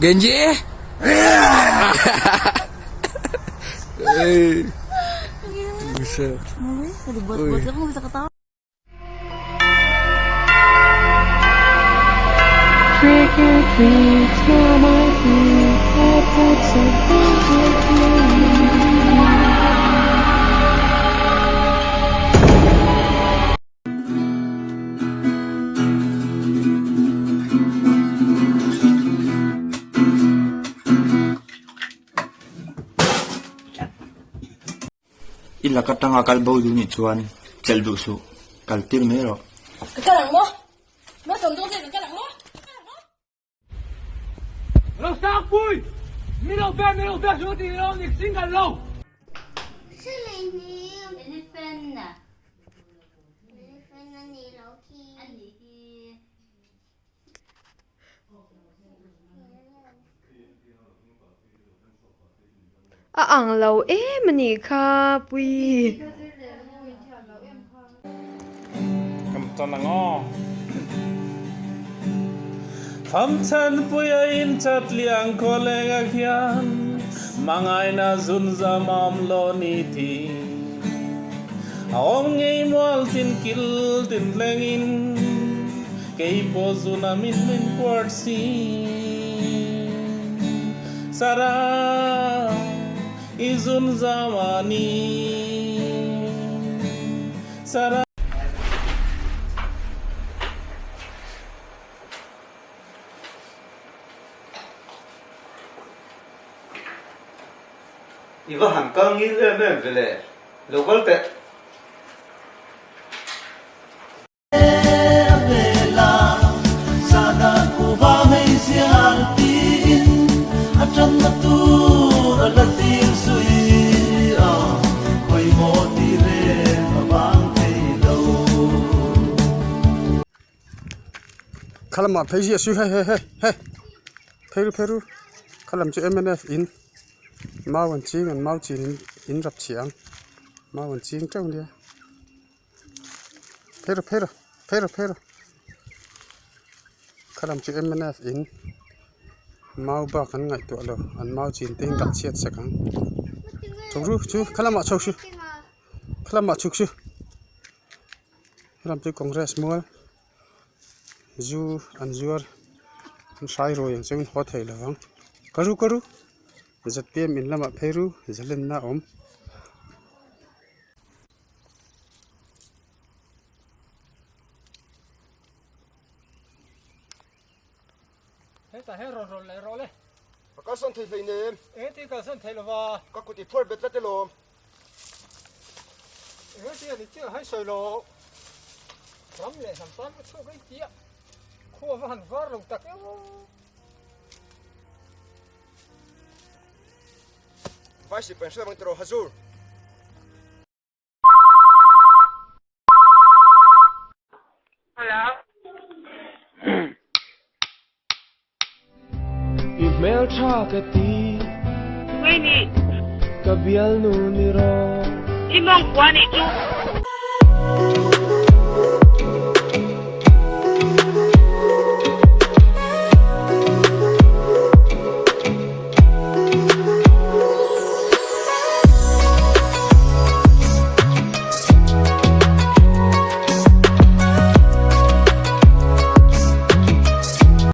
Genji. Bisa. Dibuat-buat kamu bisa ketawa. Illa katang akal bau duni cuan cel dusu kaltir mero. Kakalang mo? Masundong sa'yo, kakalang mo? Lo sang pui. Miro be so ti lo ni singa lo. 是雷尼，雷分呐，雷分那你楼梯，啊你的。ang lâu em nè kha pui cầm toàn là ngo phẩm thân bùi in chặt liang có lẽ ngạc hiền mang ai na zun ra mom lo ni thi ông nghe mual tin kil tin leng in cây po zuna min min quart si sara izun zamani sara iwa hangkang ni em vele local te sada kuba mai sialtin atram tu alatin sui koi mo ti re abang thei lo kalama pheji su he peru kalam chu MNF in mawan ching an mau chin in rap chiang mawan ching trong dia peru kalam chu MNF in mau ba kan ngai to lo an mau chin ting dak chiat sakang churu chu kalama chok su kalama chuk su kalam chu congress mual zu an zuar an sai ro yang chung ho thei lawang karu zat pem in lama peru zalen na om Heta hero rolle. ka son thei phei nem Eti ka san thelo wa. ka ku ti phor bet te lo Eti ni chi hai soi lo. Ram le sam sam chu kai tia. Kho van var lo tak. vai si pen bang tro hazur Email cha ka ti Wini, ka bial nu ni ro imong kuha ni